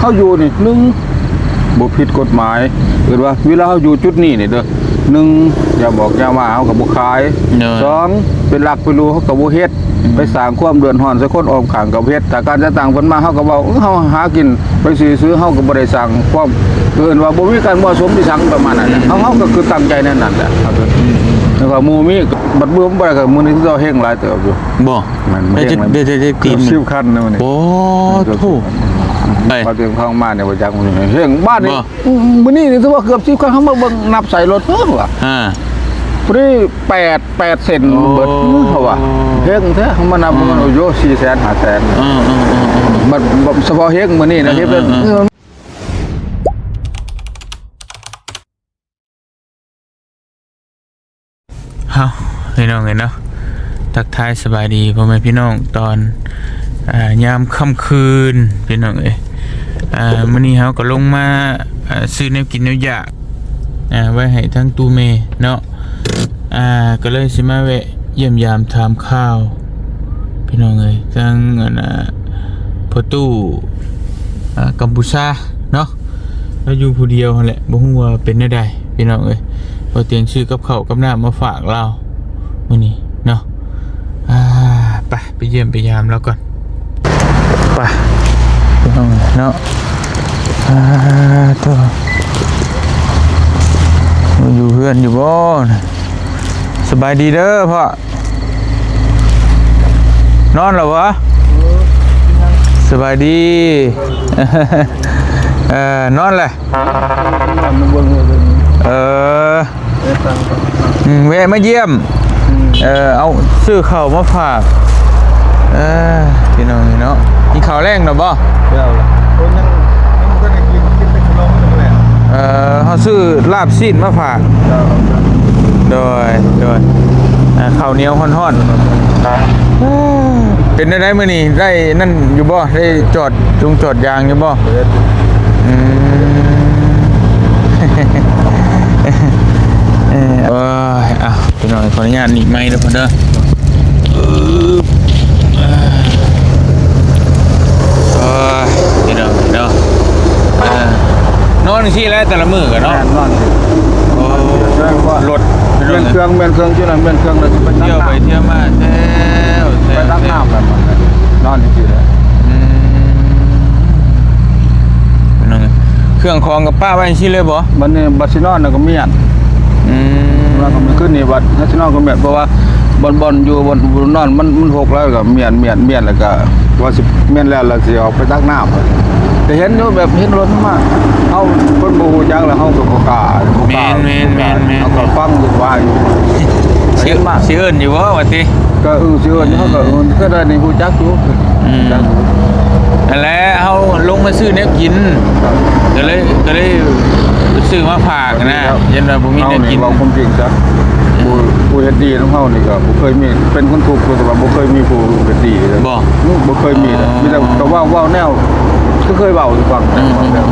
เขาอยู่นี่หนึ่งบ่ผิดกฎหมายเกิดว่าเวลาเขาอยู่จุดนี้นี่เด้อหนึ่งอย่าบอกอย่ามาเขากับบ่ขายสองเป็นหลักไปรู้เขากับบ่เฮ็ดไปสร้างความเดือดร้อนใส่คนออมข้างกับเฮ็ดถ้าการจะต่างเพิ่นมาเขาก็เว้าเฮาหากินไปซื้อเฮาก็บ่ได้สร้างความเกินว่าบ่มีการเหมาะสมที่สังประมาณนั้นเฮาก็คือตั้งใจแน่นั่นแหละแล้วก็หมู่มีบัดเบิ่มบ่ได้ก็มื้อนี้เราเฮงหลายเติบอยู่บ่ได้ตีน10คันนะมื้อนี้โอ้ถูกพอถึงห้องมาเนี่ยว่าจักมื้อนี้เฮงบ้านนี่มื้อนี้นี่ถือว่าเกือบ10คันเฮามาเบิ่งนับใส่รถเฮ้อว่ะพอดี8เซนเบิดเฮาว่าเฮงแท้เฮามานับมันโย400,000 500,000บัดเฉพาะเฮงมื้อนี้นะเฮ็ดเฮาพี่น้องเนาะทักทายสบายดีพ่อแม่พี่น้องตอนยามค่ำคืนพี่น้องมื้อนี้เฮาก็ลงมาซื้อแนวกินแนวอยากไว้ให้ทั้งตู้เมเนาะก็เลยสิมาแวะเยี่ยมยามถามข้าวพี่น้องทั้งพ่อตู้กัมพูชาเนาะแล้วอยู่ผู้เดียวนั่นแหละบ่ฮู้ว่าเป็นได้ใดพี่น้องพอเตียงชื่อกับข้าวกับน้ำมาฝากเรามื้อนี้เนาะไปเยี่ยมไปยามแล้วก่อนไปพี่น้องเนาะตัวอยู่เพื่อนอยู่บ่สบายดีเด้อพ่อนอนแล้ววะสบายดีนอนเลยแวะมาเยี่ยมเอาซื้อข้าวมาฝากพี่น้องเนาะกินข้าวแรงหน่อยบ่ยังก็ได้กินเป็นขนมนั่นแหละเขาซื้อลาบซีดมาฝากโดยข้าวเหนียวห่อนๆเป็นได้มื้อนี้ได้นั่นอยู่บ่ได้จอดยางอยู่บ่พี่น้องขออนุญาตหนีไม้ด้วยพ่อเด้อพี่น้องเนาะนอนที่แล้วแต่ละมื้อกันเนาะนอนรถเบียนเครื่องชื่อนั้นเบียนเครื่องเลยเที่ยวไปเที่ยวมาไปรักน้ำแบบนั้นนอนที่เลยพี่น้องเครื่องคลองกับป้าไว้ที่เลยบ่บัดนี้บัดซินอนก็เมียนแล้วก็มันขึ้นนี่บัดซินอนก็เมียนเพราะว่าบอลอยู่บนนอนมันหกแล้วก็เมียนแล้วก็ว่าสิเมียนแล้วสิออกไปตักน้ำแต่เห็นอยู่แบบเห็นรถมาเฮาคนบ่ฮู้จักแล้วเฮาก็บ่กล้าแม่นเฮาก็ฟังอยู่ว่าอยู่ชื่ออื่นอยู่บ่ว่าติก็ชื่ออื่นเฮาก็ได้นี่ฮู้จักอยู่นั่นแหละเฮาลงมาซื้อแนวกินก็เลยซื้อมาฝากนะยันว่าบ่มีแนวกินเราความจริงจ้ะผู้เฮ็ดดีของเฮานี่ก็บ่เคยมีเป็นคนทุกข์แต่ว่าบ่เคยมีผู้เฮ็ดดีเลยบ่เคยมีเลยมีแต่ก็ว่าแนวก็เคยเว้าให้ฟัง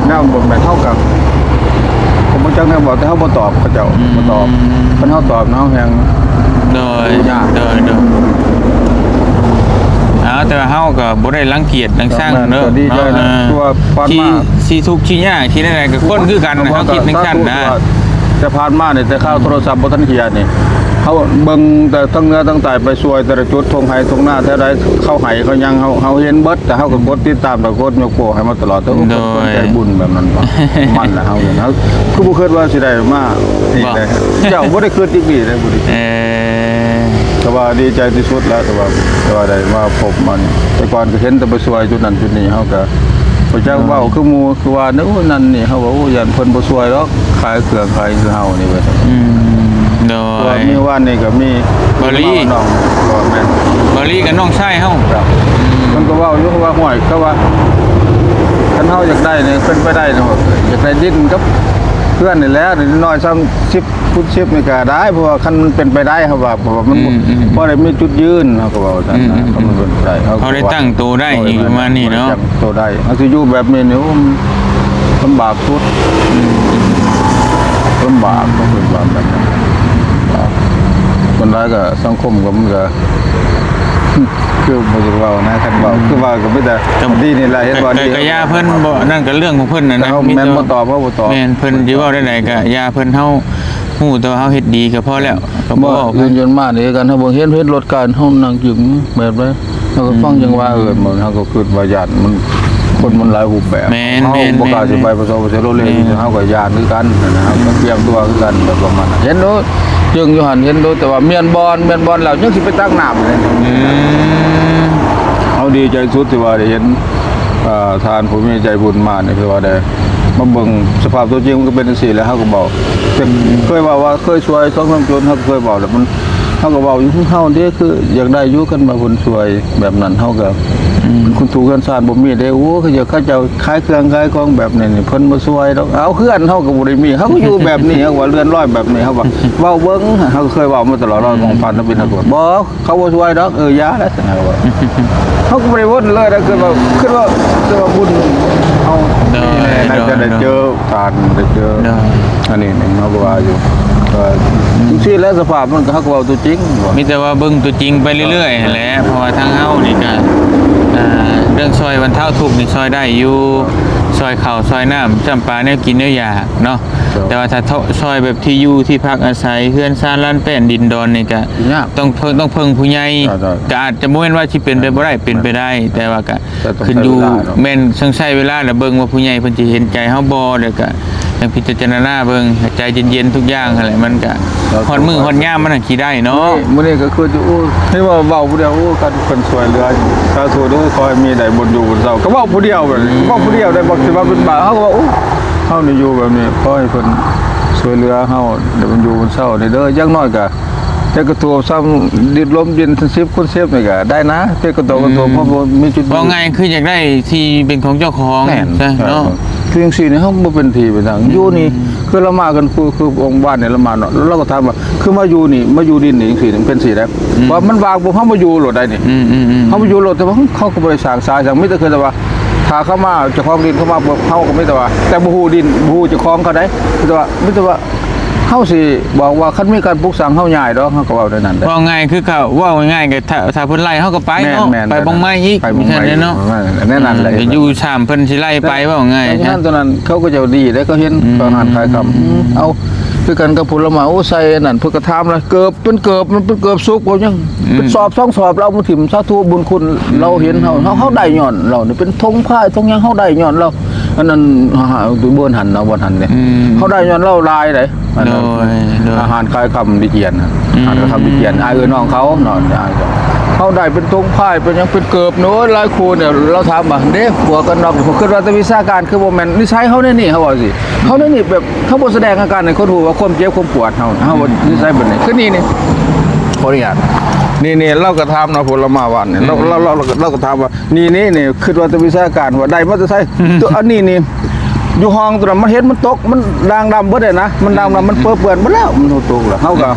แนวบ่แม่นเท่ากับผมบ่จักแนวบอกแต่เฮาบ่ตอบเขาเจ้าบ่ตอบเพิ่นเฮาตอบเนาะแฮงโดยแต่ว่าเฮาก็บ่ได้รังเกียจรังสร้างเด้อดีใจนะตัวผ่านมาสิทุกข์สิยากที่ใดๆก็คนคือกันเฮาคิดจังซั่นนะจะผ่านมาเนี่ยแต่ข้าวโทรศัพท์บ่ทันเขียนนี่เฮาเบิ่งแต่ทั้งเนื้อทั้งใต้ไปช่วยแต่ละจุดทงไห้ทงหน้าแท้ใดเข้าไห้เขายังเฮาเห็นเบิดแต่เฮาก็กดติดตามแล้วกดยกโป้ให้มาตลอดต้องใจบุญแบบนั้นมันแหละเฮาเนี่ยคือบ่คิดว่าสิได้มานี่แหละเจ้าบ่ได้คิดอีกดีเลยบ่ได้แต่ว่าดีใจที่สุดแล้วแต่ว่าได้มาพบมันแต่ก่อนก็เห็นแต่ไปช่วยจุดนั้นจุดนี้เฮาก็บ่จักเว้าคือหมู่คือว่านั่นนี่เฮาว่าโอ้ยันเพิ่นบ่ช่วยหรอกขายเครื่องขายคือเฮานี่เว้ยโดยมีวันนี่ก็มีบริน้องก็แม่นบริกับน้องชายเฮามันก็เว้าอยู่ว่าห้อยเขาว่าคันเฮาอยากได้นี่เป็นไปได้เนาะอยากได้ดินกับเพื่อนนี่แหละน้อยซ้ำ10ฟุต10นี่ก็ได้เพราะว่าคันมันเป็นไปได้ครับว่าเพราะว่ามันบ่ได้มีจุดยืนเฮาก็เว้าซั่นนะมันเป็นไปได้เขาได้ตั้งตัวได้อีกประมาณนี้เนาะตัวได้เฮาสิอยู่แบบนี้นี่ลำบากสุดลำบากก็คือว่าแบบนั้นคนร้ายก็สังคมก็มันก็ คือบ่จะเว้านะคันเว้าคือว่าก็มีแต่ดีนี่แหละเห็นบ่ดี ก็ยาเพิ่นบ่นั่นก็เรื่องของเพิ่นน่ะนะ เขาแม่นบ่ตอบเขาบ่ตอบ แม่นเพิ่นสิเว้าได้ใดก็ยาเพิ่นเฮาฮู้แต่ว่าเฮาเฮ็ดดีก็พอแล้วก็บ่ บ่ เว้า ยืนยันมานี่กันถ้าบ่เห็นรถการเฮานั่งจึงแบบใดเฮาก็ฟังจังว่ามันเฮาก็คิดว่าญาติมันคนมันหลายรูปแบบเฮาบ่กล้าสิไปประสบรถเลยเฮาก็ญาติคือกันนะครับก็เตรียมตัวคือกันแบบประมาณนั้นเห็นโดจึงอยู่หั่นเห็นโดแต่ว่าเมียนบอลแล้วยังสิไปตักน้ำเลย เอาดีใจสุดที่ว่าได้เห็นทานผู้มีใจบุญมาเนี่ยคือว่าได้มาเบิ่งสภาพตัวจริงมันก็เป็นจังซี่แหล้วเฮาก็บอกแต่เคยว่าเคยช่วย2-3จนเฮาก็เคยบอกแล้วมันเฮาก็เว้าอยู่ของเฮาเด้คืออยากได้อยู่กันมาเพิ่นช่วยแบบนั้นเฮาก็คุณถูกกันสร้างบ่มีได้โอ้เขาเจ้าขายเครื่องขายของแบบนี้นี่เพิ่นบ่ช่วยดอกเอาเฮือนเฮาก็บ่ได้มีเฮาก็อยู่แบบนี้เฮาว่าเรือนร้อยแบบนี้เฮาว่าเว้าเบิ่งเฮาก็เคยเว้ามาตลอดร้อยของพันเป็นนักบวชบ่เขาบ่ช่วยดอกยาแล้วเฮาว่า เขาก็ไม่ได้วนเลยนะคือว่าบุญเอาน่าจะได้เจอทานได้เจออันนี้นี่เขาบอกว่าอยู่จริงๆแล้วสภาพมันก็เขาก็เอาตัวจริง มีแต่ว่าเบิ่งตัวจริงไปเรื่อยๆแหละเพราะว่าทางเฮานี่ก็เรื่องซอยบรรเทาทุกข์นี่ซอยได้อยู่ซอยข้าวซอยน้ำจำปาแนวกินแนวอยากเนาะแต่ว่าถ้าซอยแบบที่อยู่ที่พักอาศัยเฮือนซ่านลานแป้นดินดอนนี่ก็ต้องเพิ่งผู้ใหญ่ก็อาจจะบ่แม่นว่าสิเป็นไปบ่ได้เป็นไปได้ แต่ว่าก็ขึ้นอยู่แม่นต้องใช้เวลาแล้วเบิ่งว่าผู้ใหญ่เพิ่นสิเห็นใจเฮาบ่แล้วก็ยังพิจารณาเบิ่งใจเย็นๆทุกอย่างอะไรมันก็ฮอดมื้อฮอดยามมันน่ะสิได้เนาะ มื้อนี้ก็คือโอ้ให้ว่าเว้าผู้เดียวโอ้กันคนสวยเหลือสาธุเด้อขอให้มีได้บุญอยู่บุญเศร้าก็เว้าผู้เดียวแบบนี้เว้าผู้เดียวได้บ่สิว่าเป็นบาปเฮาก็ว่าโอ้เฮานี่อยู่แบบนี้ขอให้เพิ่นช่วยเหลือเฮาได้บุญอยู่บุญเศร้านี่เด้ออย่างน้อยก็แต่ก็ตัวซ้ำดินลมดิน10คนเซฟนี่ก็ได้นะแต่ก็ตัวเพราะมีจุด ว่าไงคืออยากได้ที่เป็นของเจ้าของ แน่น ใช่เนาะ คือจังซี่นี่เฮาบ่เป็นทีเป็นทางอยู่นี่คือเรามากันคือองค์บ้านเนี่ยเรามาเนาะเราก็ถามว่าคือมาอยู่นี่มาอยู่ดินนี่จังซี่นี่เป็นสิได้ว่ามันวางบ่เฮามาอยู่โลดได้นี่ เฮามาอยู่โลดแต่ว่าเขาก็บ่ได้สร้างสายอย่างมีแต่คือแต่ว่าถ้าเข้ามาเจ้าของดินเข้ามาเฮาก็ไม่แต่ว่าแต่บ่ฮู้ดินบ่ฮู้เจ้าของเขาได้แต่ว่ามีแต่ว่าเฮาสิบอกว่าคันมีการปลูกสร้างเฮาย้ายดอกเฮาก็เว้าได้นั่นแหละ ว่าไงคือเขาว่าง่ายๆก็ถ้าเพิ่นไล่เขาก็ไปเนาะ แม่น ไปบ่งไม้อีก ไปบ่งไม้ ใช่เนาะ แน่นั่นแหละ อยู่ชามเพิ่นสิไล่ไปว่าไง แต่นั้นตอนนั้นเขาก็จะดีได้ก็เห็นตอนนั้นขายคำเอาคือกันกับผลไม้โอ้ใส่นั่นเพิ่นก็ถามเลยเกิบมันเป็นเกิบสุกบ่ยังเป็นสอบ2สอบเรามาถิ่มสาธุบุญคุณเราเห็นเฮาได้ย้อนเรานี่เป็นธงพายธงยังเฮาได้ย้อนเราอันนั้นตัวบนหันเนาะบนหันเนี่ยเฮาได้ย้อนเราลายได้อาหารคลายคำดิเกียนอาหารคำดิเกียนอายน้องเขาเนาะอายเขาได้เป็นธงพายเป็นยังเป็นเกิบเนาะหลายคนเนี่ยเราถามว่าเด้หัวกันนอกคือว่าแต่วิชาการคือบ่แม่นนิสัยเฮานี่เฮาว่าสิเฮานี่แบบเฮาบ่แสดงอาการให้คนรู้ว่าความเจ็บความปวดเฮาบ่นิสัยแบบนี้คือนี่ขออนุญาตนี่เราก็ถามเนาะผลไม้หวานเนี่ยเราก็ถามว่านี่คือว่าแต่วิชาการว่าได้มาจะใช้ตัวอันนี้อยู่ห้องตัวนั้นมันเห็นมันตกมันด่างดำเบิดเลยนะมันด่างดำมันเปื้อนหมดแล้วมันตกแล้วเฮาก็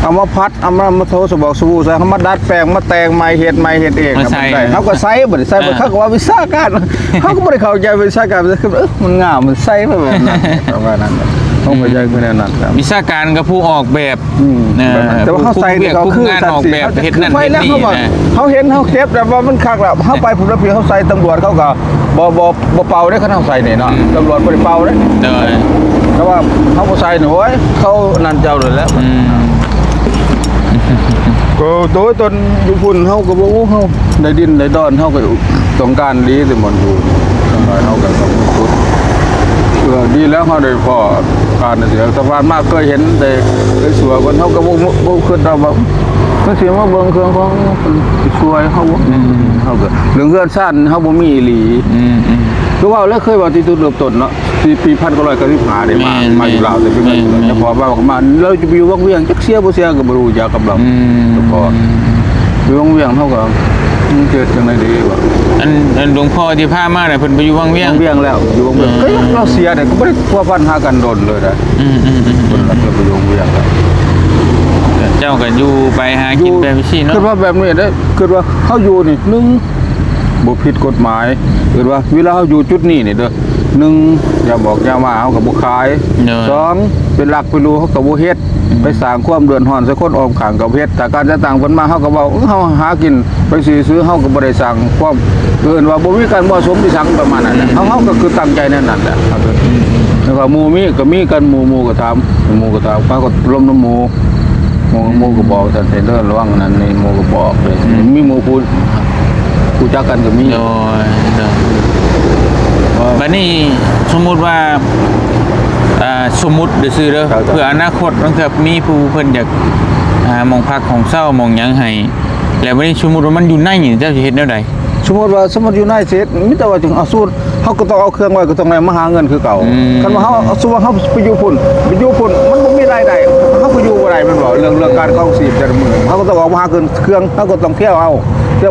เอามาพัดเอามาโทสบอกสบู่ใส่เฮามาดัดแปลงมาแต่งใหม่เฮ็ดเองได้เฮาก็ใส่บ่ได้ใส่บ่เขาก็ว่าวิชาการเฮาก็บ่ได้เข้าใจวิชาการคือมันงามมันใส่ไปแบบนั้นประมาณนั้นต้องเข้าใจคือแนวนั้นครับ วิชาการกับผู้ออกแบบแต่ว่าเฮาใส่เขาคืองานออกแบบเฮ็ดนั่นเฮ็ดนี่นะ เฮาเห็นเฮาเก็บแต่ว่ามันคักแล้วเฮาไปผมแล้วพี่เฮาใส่ตำรวจเขาก็บ่เป่าได้คันเฮาใส่นี่เนาะตำรวจบ่ได้เป่าเด้ แต่ว่าเขาบ่ใส่หนูโอ้ยเขานั่นเจ้าเลยแล้วก็โดยตนอยู่พุ่นเฮาก็บ่ฮู้เฮาได้ดินได้ดอนเฮาก็ต้องการดีแต่มันอยู่ทำไมเฮาก็ต้องสุดดีแล้วเฮาได้พอการเสียสะพานมากเคยเห็นแต่ไอ้สัวคนเฮาก็บ่คิดว่ามันสิมาเบิ่งเครื่องของช่วยเฮาเฮาก็เรื่องเรือนซ่านเฮาบ่มีอีหลีคือว่าแล้วเคยว่าที่จุดเริ่มต้นเนาะปี1995ได้มาอยู่ลาวแต่เป็นจะพอว่ามาเราจะไปอยู่วังเวียงจักเสียบ่เสียก็บ่รู้จักกับเราพออยู่วังเวียงเฮาก็เกิดจังได๋ดีว่า อันหลวงพ่อที่พามาน่ะเพิ่นไปอยู่วังเวียง แล้วอยู่วังเวียงก็เราเสียเนี่ยก็บ่ได้พัวพันหากันโดนเลยนะเพิ่นก็ไปอยู่วังเวียงแล้ว เจ้าก็อยู่ไปหากินแบบซี่เนาะ คือว่าแบบนี้ได้คือว่าเฮาอยู่นี่1บ่ผิดกฎหมายคือว่าเวลาเฮาอยู่จุดนี้นี่เด้อ1อย่าบอกอย่ามาเฮาก็บ่ขาย2เป็นหลักไปรู้เฮาก็บ่เฮ็ด ไปสร้างความเดือดร้อนใส่คนออมข้างกับเฮ็ดแต่การจะต่างเพิ่นมาเฮาก็เว้าเฮาหากินไปซื้อเฮาก็บ่ได้สร้างความเอิ้นว่าบ่มีการเหมาะสมที่สังประมาณนั้นแหละเฮาก็คือตั้งใจแน่นนั่นแหละแล้วก็หมู่มีกันหมู่ก็ถามเขาก็ล้มน้ำหมู่ก็บอกท่านเด้อระวังนั่นนี่หมู่ก็บอกเลยมีหมู่ผู้จักกันก็มี โดยบัดนี้สมมุติว่าสมมุติซื่อเด้อเพื่ออนาคตมันเกิดมีผู้เพิ่นอยากมองพักของเศร้ามองหยังให้แล้วบัดนี้สมมุติว่ามันอยู่ในนี่เจ้าสิเฮ็ดแนวใด สมมติว่าอยู่ในเสร็จมิแต่ว่าถึงเอาสูตรเฮาก็ต้องเอาเครื่องไว้ก็ต้องได้มาหาเงินคือเก่าคันว่าเฮาเอาสูตรเฮาไปอยู่พุ่นมันบ่มีรายได้เฮาก็อยู่บ่ได้แม่นบ่เรื่องการเข้าสีแต่ละมื้อเฮาก็ต้องออกมาหาเงินเครื่องเฮาก็ต้องเที่ยว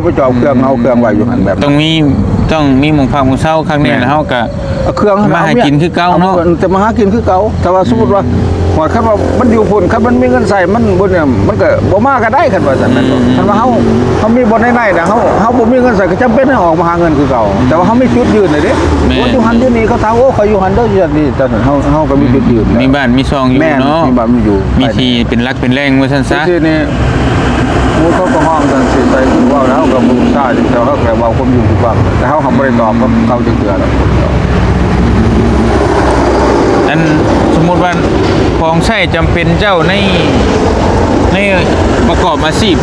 ไปจอบเครื่องเอาเครื่องไว้อยู่หั่นแบบ ต้องมีหมองพักของเศร้าครั้งนี้แล้วเฮาก็ เอาเครื่อง มาหากินคือเก่าเนาะ แต่มาหากินคือเก่าแต่ว่าสมมุติว่าหอยคันว่ามันอยู่พุ่นคันมันมีเงินใส่มันบ่เนี่ยมันก็บ่มาก็ได้คันว่าซั่นแม่นบ่คันว่าเฮามีบ่ในน่ะเฮาบ่มีเงินใส่ก็จำเป็นให้ออกมาหาเงินคือเก่าแต่ว่าเฮามีจุดยืนเลยเด้ว่าอยู่หันอยู่นี่เขาถามโอ้เขาอยู่หันเด้ออยู่นี่แต่เฮาก็มีจุดยืน มีบ้านมีซองอยู่เนาะ มีบ้านมีอยู่ มีที่เป็นรักเป็นแรงว่าซั่นซะ ที่นี่หมู่เขาก็ห้องกันสิไปคือว่าแล้วก็บ่ทราบแต่เขาก็เว้าความอยู่คือว่าแต่เฮาบ่ได้ตอบกับเขาจังเทื่อแล้ว อันสมมุติว่าของใช้จำเป็นเจ้าในประกอบอาชีพ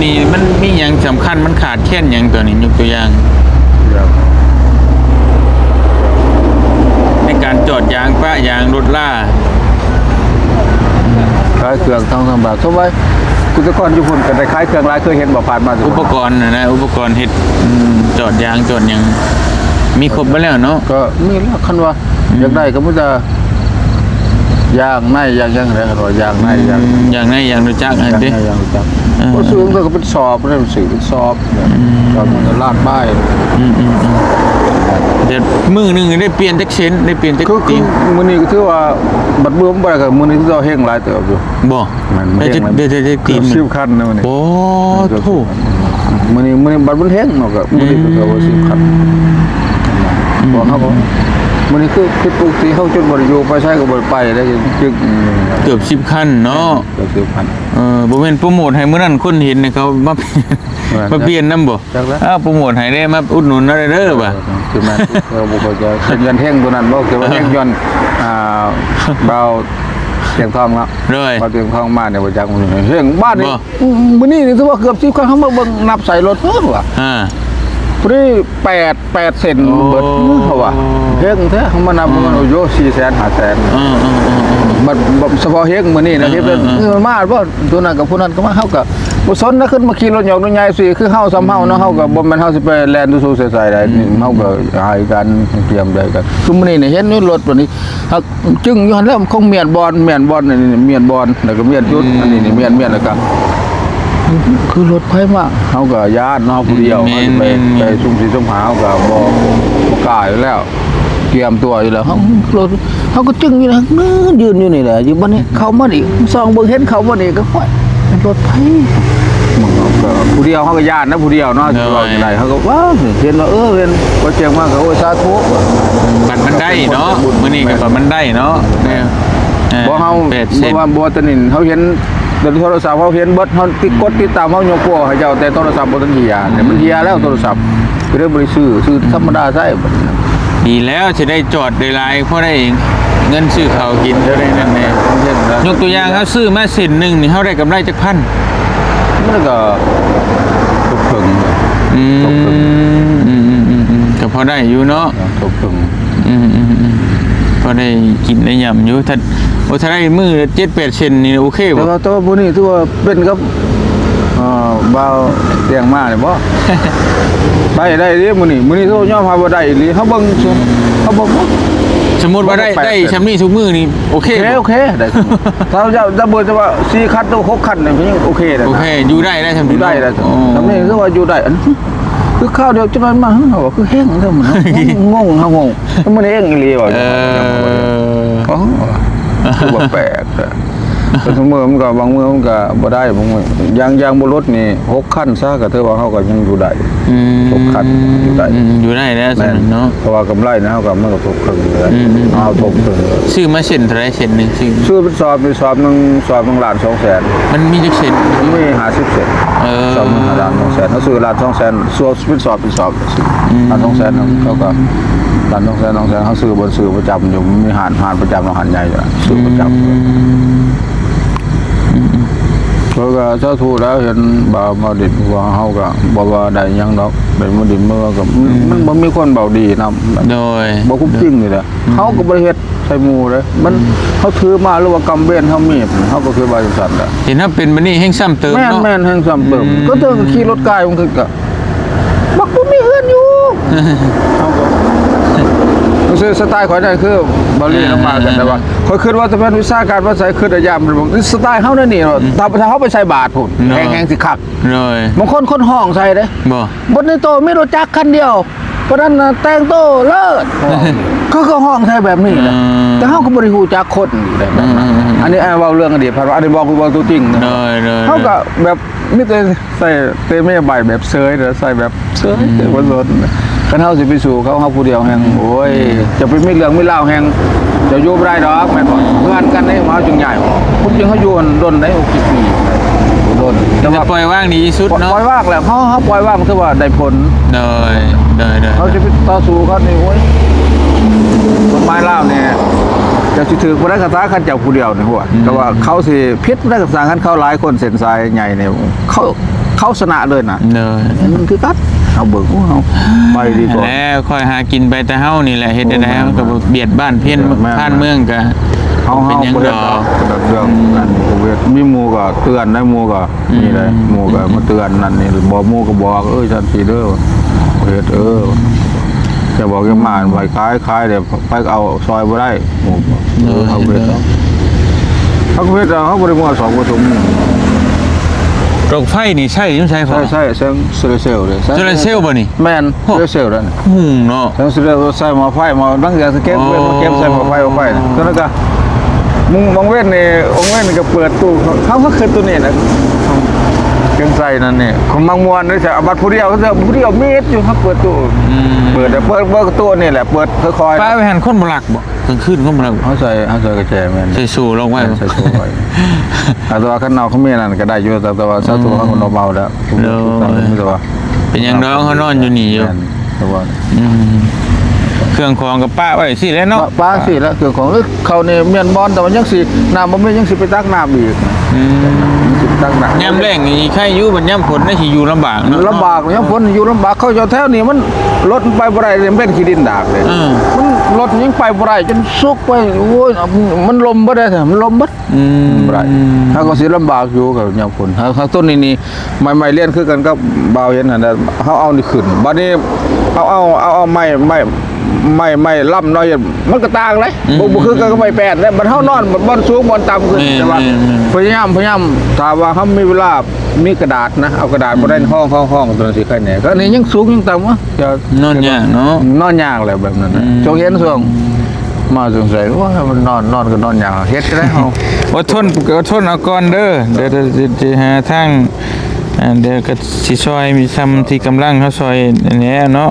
นี่มันมีหยังสำคัญมันขาดแคลนหยังตัวนี้ยกตัวอย่าง ในการจอดยางปะยางรถล่า ขายเครื่องทำบาทสมัยกุศกรอยู่พุ่นก็ได้ขายเครื่องหลายเคยเห็นบ่ผ่านมา อุปกรณ์นะอุปกรณ์เฮ็ดจอดยางจอดหยังมีครบไปแล้วเนาะ ก็มีแล้วคันว่าอยากได้ก็มันจะยางในยางอะไรกันว่ายางในยาง อย่างนั้นอย่างรู้จักอันเด้ ยางจับก็ซื้อมันก็เป็นสอบนั่นสื่อเป็นสอบก็มันลาดป้าย เดี๋ยวมือหนึงได้เปลี่ยนแท็กเซนได้เปลี่ยนแท็ก คือ ตีน มื้อนี้ก็ถือว่าบัดเบิ่มบ่ได้ก็มื้อนี้ที่เราเฮงหลายเติบอยู่ บ่ มัน ได้ได้ตีน 10คันนะมื้อนี้ โอ้โถ มื้อนี้บัดมันเฮงเนาะก็มื้อนี้ก็ว่า10คันบ่ครับมื้อนี้คือปกติเฮาจนบ่ได้อยู่ไปใช้ก็บ่ได้ไปได้จึก เกือบ10คันเนาะ เกือบ10คัน บ่แม่นโปรโมทให้มื้อนั้นคนเห็นเนี่ยเขามามาเปลี่ยนนำบ่ จักแล้ว โปรโมทให้ได้มาอุดหนุนอะไรเด้อบ่ะ คือแม่บุคคลจะเป็นยันเท่งตัวนั้นบ่คือว่าเท่งย้อนเบาเตียงทองแล้ว เลย เบาเตียงทองมาเนี่ยบ่จักมื้อนี้เท่งบ้านนี่มื้อนี้นี่ถือว่าเกือบ10ครั้งเฮามาเบิ่งนับใส่รถเพิ่นว่ะพอดี8เซนเบิดเฮาว่าเท่งแท้เฮามานับมันโอ้โย400,000 500,000บัดเฉพาะเฮ็ดมื้อนี้นะเฮ็ดมาบ่ตัวนั้นกับผู้นั้นก็มาเฮาก็บ่สนนะขึ้นมาขี่รถหยอกรถใหญ่สิคือเฮาซ้ำเฮาเนาะเฮาก็บ่แม่นเฮาสิไปแล่นดูสู้ใส่ได้เฮาก็หายกันเตรียมได้กันคือมื้อนี้เนี่ยเห็นอยู่รถบัดนี้ฮักจึงอยู่หั่นแล้วมันคงเมียนบอลนี่เมียนบอลแล้วก็เมียนจุดอันนี้นี่เมียนแล้วก็คือรถไผมาเฮาก็ญาติเนาะผู้เดียวไปซุ่มสิซุ่มหาเฮาก็บ่กล้าอยู่แล้วเตรียมตัวอยู่แล้วเขาก็จึงอยู่นะยืนอยู่นี่แหละอยู่บ้านนี้เขามาดิซองเบิ่งเห็นเขามาดิก็ค่อยเป็นรถไผมึงก็ผู้เดียวเขาก็ญาตินะผู้เดียวเนาะว่าจังได๋เขาก็ว้าเห็นว่าเห็นบ่เจียงมาก็โอ้สาธุ บัตรมันได้เนาะมื้อนี้ก็บัตรมันได้เนาะเนี่ย บ่เฮาบ่ว่าบ่ตะนินเขาเห็นโทรศัพท์เขาเห็นเบิดเฮาติดตามเฮายกโป้ให้เจ้าแต่โทรศัพท์บ่ทันเหียเนี่ยมันเหียแล้วโทรศัพท์ก็เลยบ่ได้ซื้อธรรมดาใช้ ดีแล้วจะได้จอดได้หลายเพราะได้เงินซื้อข้าวกินเท่านั้นนั่นแหละยกตัวอย่างเขาซื้อมาเส้นหนึงนี่เขาได้กำไรจักพัน มันก็ตกถึง ก็พอได้อยู่เนาะ ตกถึง พอได้กินได้ยำอยู่ถ้าได้มื้อ7-8 เซนนี่โอเคบ่ แต่ว่าพวกนี้ถือว่าเป็นกับบ่าวเตียงมาเนี่ยบ่ ได้ดิมื้อนี้โทรยอมรับว่าได้อีหลีเฮาเบิ่งเขาบอกว่า สมมุติว่าได้แชมป์นี่ทุกมื้อนี่โอเคบ่ โอเคได้ถ้าจะเบิ่งจะว่า4คันตัว6คันเนี่ยมันยังโอเคได้ โอเคอยู่ได้ได้ทำ อยู่ได้ทำนี่คือว่าอยู่ได้คือข้าวเดียวจังนั้นมาเฮาว่าคือแห้งเด้อมันงงเฮางงมันแห้งอีหลีว่าคือว่าแปลก แต่ทุกมื้อมันก็บางมื้อมันก็บ่ได้บางมื้อย่างบ่รถนี่6คันซะก็ถือว่าเฮาก็ยังอยู่ได้6คันอยู่ได้ อยู่ได้แล้วสิ แม่น เนาะ เพราะว่ากำไรนะเฮาก็มันก็ตกครึ่งเลยเอาตกครึ่งเลย ซื้อมาเส้นเท่าไหร่เส้นหนึงซื้อ ซื้อเป็นสอบหนึงล้าน2แสน มันมีจักเส้น มี50เซนสอบหนึ่งล้าน2แสนเขาซื้อล้าน2แสนส่วนเป็นสอบล้าน2แสนเขาก็ล้าน2แสนเขาซื้อบนซื้อประจำอยู่มีหารประจำเราหารใหญ่อยู่ซื้อประจำเขาก็เจ้าทูแล้วเห็นบ่าวมาดิดว่าเขาก็บอกว่าได้ยังดอกเป็นมาดิดเมื่อก็มันบ่มีคนเบาดีนำ โดย บ่คุ้มจริงนี่แหละเขาก็บ่ได้เฮ็ดใส่หมู่เลยมันเขาถือมาหรือว่ากำเบนเขามีดเขาก็คือว่าจังซั่นแหละ เห็นว่าเป็นบัดนี้แห่งซ้ำเติมเนาะ แม่นแห่งซ้ำเติมก็เธอก็ขี่รถกายมันคือก็บักบ่มีเฮือนอยู่เขาก็คือสไตล์ข่อยได้คือบาลีนำมากันแต่ว่าข่อยคิดว่าจะเป็นวิชาการภาษาคือได้ยามมันบอกสไตล์เฮานั่นนี่ถ้าเฮาไปใส่บาทพุ่นแห้งๆสิคัก เลย บางคนห้องใส่เด้ บ่ บนในโตมีรถจักรคันเดียวเพราะนั้นน่ะแต่งโตเลิศเขาก็ห้องใส่แบบนี้แหละแต่เฮาก็บ่ได้ฮู้จักคนอยู่ได้แบบนั้นอันนี้เว้าเรื่องอดีตผ่านมาอันนี้บอกตัวจริงนะ เลย เขาก็แบบนี่แต่ใส่เตะไม่ใบแบบเซยใส่แบบเซยเตะบนรถกันเฮาสิไปสู่เขาผู้เดียวแห่งโอ้ยจะไปมีเรื่องมีเล่าแห่งจะอยู่บ่ได้ดอกแม่นบ่เพื่อนกันได้มาจึงใหญ่ผมจึงเขาอยู่ดนได้60ปีดน จะปล่อยว่างดีที่สุดเนาะ ปล่อยว่างแล้วเขาปล่อยว่างคือว่าได้ผล เลย เขาจะไปต่อสู้เขานี่โอ้ยกฎหมายลาวเนี่ยจะถือบ่ได้กระทาคันเจ้าผู้เดียวนี่หัวแต่ว่าเขาสิผิดบ่ได้กระทาคันเขาหลายคนเส้นสายใหญ่เนี่ยเขาชนะเลยน่ะ เลย มันคือกัดเอาเบิ่งเอาไปดีกว่า แล้วค่อยหากินไปแต่เฮานี่แหละเฮ็ดได้แล้วก็เบียดบ้านเพี้ยนบ้านเมืองก็ เฮา เป็นหยัง บ่ ด ได้ อ ดอก กเรื่องนั้นเวทมีหมู่ก็เตือนได้หมู่ก็นี่เลยหมู่ก็มาเตือนนั่นนี่บ่หมู่ก็บอกฉันสิเด้อเฮ็ดจะบอกยังมาไว้คล้ายเดี๋ยวไปเอาซอยบ่ได้หมู่เอาเวทเขาเวทเขาบ่ได้มา2กว่าทุ่ม โรคไฟนี่ใช่ยังใช่พอ ใช่เซลล์เซลล์เลย โซลาร์เซลล์บ่นี่ แม่นเซลล์นั่น หุ่งเนาะ ทั้งสิได้ใส่หม้อไฟมาตั้งแต่สเก็ตมาเก็บใส่หม้อไฟเอาไฟก็แล้วก็มึงมองเว้นนี่องเว้นนี่ก็เปิดตู้เขาเคยตัวนี้นะเครื่องใส่นั่นนี่ของบางมวนนี่จะเอาบัตรผู้เดียวก็จะผู้เดียวเม็ดอยู่ครับเปิดตู้เปิดตู้นี่แหละเปิดค่อยๆ ป้าไปหันคนบ่รักบ่กลางคืนคนบ่รักบ่ เขาใส่กระแจแม่น ใส่สู่ลงไว้บ่ ใส่ตู้ไว้แต่ว่าข้างนอกเขามีนั่นก็ได้อยู่แต่ว่าซาตัวเขาเบาแล้วแต่ว่า เป็นหยังดอกเขานอนอยู่นี่อยู่ แต่ว่า เครื่องของกับป้าไว้สิแล้วเนาะ ป้าสิแล้วคือของเขาเนี่ยเมียนบอลแต่ว่ายังสิน้ำบ่มียังสิไปตักน้ำอีกสิตักน้ำ ยามแรงนี่ใครอยู่บัดยามฝนได้สิอยู่ลำบากเนาะ ลำบากยังพ้นอยู่ลำบากเขาจะแถวนี้มันรถไปบ่ได้เลยเป็นขี้ดินดากเลยมันรถยังไปบ่ได้จนสุกไปโอ้ยมันลมบ่ได้มันลมบ่บ่ได้ถ้าก็สิลำบากอยู่กับยามฝนถ้าต้นนี้ใหม่ๆเรียนคือกันก็บ่าวเห็นหั่นน่ะเฮาเอานี่ขึ้นบัดนี้เอาไม้ล่ำน้อยมันก็ต่างเลยบ่คือกันก็ไม่แปดแล้วมันเฮานอนบ่อนสูงบ่อนต่ำขึ้นแต่ว่าพยายามถ้าว่าเฮามีเวลามีกระดาษนะเอากระดาษบ่ได้ห้องตัวสิใครแหน่ก็นี่ยังสูงยังต่ำวะจะ นอนยากเนาะ นอนยากแล้วแบบนั้นจงเห็นช่วงมาสงสัยว่ามันนอนก็นอนยากเฮ็ดได้เฮา อดทนเอาก่อนเด้อเดี๋ยวจะหาทางเดี๋ยวก็สิซอยมีทำที่กำลังเขาซอยอันนี้เนาะ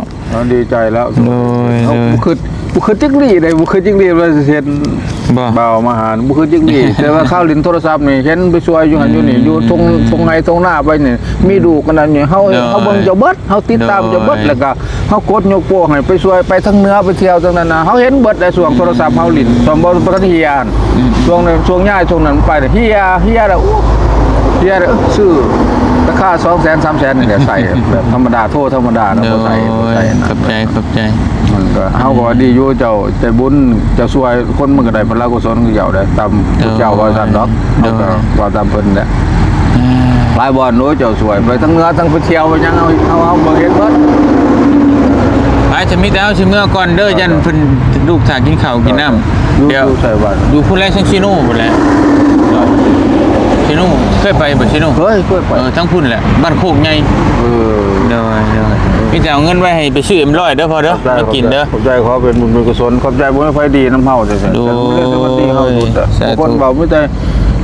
ดีใจแล้ว โดย บุคือจิกลี่ได้บุคือจิกลี่ว่าเห็น บ่ เบามาหารบุคือจิกลี่แต่ว่าข้าวลิ้นโทรศัพท์นี่เห็นไปช่วยอยู่หันอยู่นี่อยู่ตรงไหนตรงหน้าไปนี่มีดูกันนั่นนี่เฮาเบิ่งเจ้าเบิดเฮาติดตามเจ้าเบิดแล้วก็เฮากดยกโป้ให้ไปช่วยไปทั้งเหนือไปเที่ยวทั้งนั้นน่ะเฮาเห็นเบิดในส่วนโทรศัพท์เฮาลิ้นสมบ่ปกติเฮียนช่วงย้ายช่วงนั้นไปเฮียแล้วซื้อราคา 200,000 300,000นี่แหละใส่แบบธรรมดาโทรธรรมดาแล้วบ่ใส่ ขอบใจ มันก็เฮาก็ว่าดีอยู่เจ้าใจบุญเจ้าช่วยคนมันก็ได้พระกุศลคือเจ้าได้ตามเจ้าว่าซั่นดอกเฮาก็ว่าตามเพิ่นแหละหลายบ่อนโน้เจ้าช่วยไปทั้งเหนือทั้งไปเที่ยวไปยังเอาบ่เฮ็ดเบิด ไปจะมีแต่เอาสิเมื่อก่อนเด้อยันเพิ่นลูกถากินข้าวกินน้ำเดี๋ยว ใส่บ้าน ดูผู้แรกเช่นชิโน่หมดแหละชิโน่เคยไปบ่ชิโน่ เฮ้ยไป ทั้งพุ่นแหละบ้านโคกใหญ่เด้อมีแต่เอาเงินไว้ให้ไปซื้อM100เด้อพอเด้อมากินเด้อ ขอบใจขอเป็นบุญกุศลขอบใจบ่ให้ไฟดีน้ำเฮาซื่อๆแต่บ่ได้สวัสดีเฮาสุดคนเบามีแต่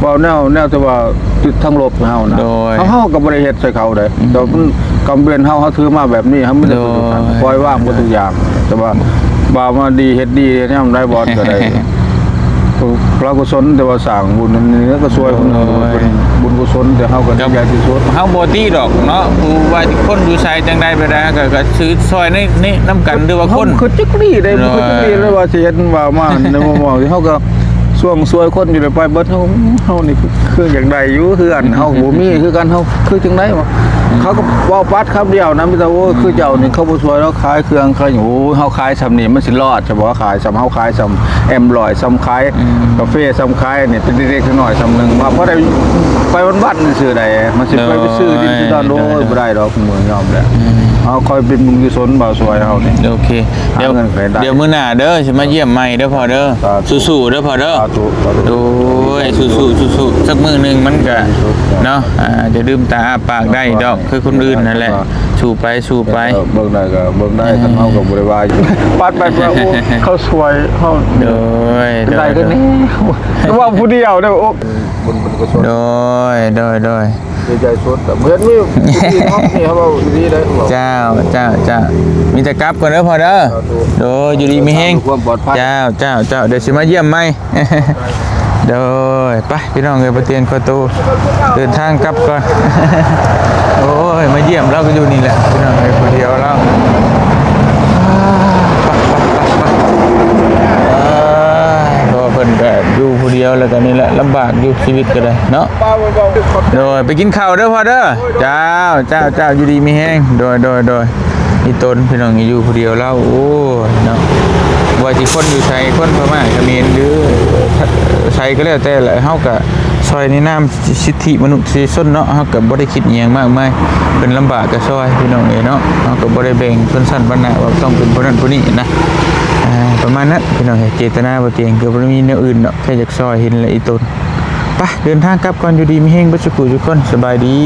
ว่าแนวที่ว่าติดทั้งลบเฮานะ โดย เฮาก็บ่ได้เฮ็ดใส่เขาได้แต่มันกำเบียนเฮาถือมาแบบนี้เฮาไม่ได้ทุกอย่างปล่อยว่างบ่ทุกอย่างแต่ว่าบ่ามาดีเฮ็ดดีเนี่ยมันได้บ่ก็ได้เรากุศลแต่ว่าสร้างบุญนี่ก็ช่วยคนอื่นเป็นบุญกุศลแต่เฮาก็ใหญ่ที่สุด เฮาบ่ตีดอกเนาะผู้ว่าคนอยู่ไสจังได๋ไปได้ก็ซื้อซอยนี่นํกันหรือว่าคน คือจักรีได้บ่คือจักรีเลยว่าสิเฮ็ดว่ามาในมุมมองที่เฮาก็ช่วงซวยคนอยู่ในไปเบิดเฮานี่คืออย่างใดอยู่คือกันเฮาบ่มีคือกันเฮาคือจังได๋วะเขาก็เว้าปัดคำเดียวนะมีแต่โอ้คือเจ้านี่เขาบ่ช่วยแล้วขายเครื่องขายโอ้เฮาขายซำนี่มันสิรอดจะบ่ขายซำเฮาขายซำแอมลอยซำขายกาแฟซำขายนี่เป็นเล็กๆน้อยๆซำนึงว่าพอได้ไปวันๆซื่อใดมันสิไปซื้อดินดอนโดยบ่ได้ดอกมื้อยอมแล้วเอาคอยเป็นบุญกุศลบ่าวสวยเฮานี่ โอเคเดี๋ยว หาเงินไปได้ เดี๋ยวมื้อหน้าเด้อสิมาเยี่ยมใหม่เด้อพ่อเด้อ สาธุ สู้ๆเด้อพ่อเด้อ สาธุสาธุ โอ้ยสู้ๆสักมื้อหนึงมันก็เนาะจะดื่มตาอ้าปากได้ดอกคือคนอื่นนั่นแหละสู้ไป เบิ่งได้ก็เบิ่งได้ทั้งเฮาก็บ่ได้ว่าอยู่ปัดไปเพื่อโอ้เขาสวยเฮา โดย ได้ก็นี่แต่ว่าผู้เดียวเด้อโอ้บุญกุศล โดย ดีใจสุดแต่เหมือนมีผู้ที่เนาะนี่เขาบอกดีได้เขาบอก เจ้ามีแต่กลับก่อนเด้อพ่อเด้อโดยอยู่ดีมีแฮง ความปลอดภัย เจ้าเดี๋ยวสิมาเยี่ยมใหม่ โดยไปพี่น้องเอ้ยบ่เตียนขอตัวเดินทางกลับก่อน โอ้ยมาเยี่ยมเราก็อยู่นี่แหละพี่น้องเอ้ยคนเดียวเราเพราะว่าเพิ่นก็อยู่ผู้เดียวแล้วก็นี่แหละลำบากอยู่ชีวิตก็ได้เนาะโดยไปกินข้าวเด้อพ่อเด้อเจ้าอยู่ดีมีแฮงโดยมีตนพี่น้องอยู่ผู้เดียวเราโอ้ยเนาะว่าสิคนอยู่ไสคนพม่าเขมรหรือไสก็แล้วแต่แหละเฮาก็ซอยในนามสิทธิมนุษยชนเนาะเฮาก็บ่ได้คิดอิหยังมากมายเป็นลำบากก็ซอยพี่น้องเอ้ยเนาะเฮาก็บ่ได้แบ่งชนชั้นวรรณะว่าต้องเป็นผู้นั้นผู้นี้นะประมาณนั้นพี่น้องเอ้ยเจตนาบ่เตียงก็บ่ได้มีแนวอื่นเนาะแค่อยากซอยเห็นละอีตนไปเดินทางกลับก่อนอยู่ดีมีแฮงบ่สุขทุกคนสบายดี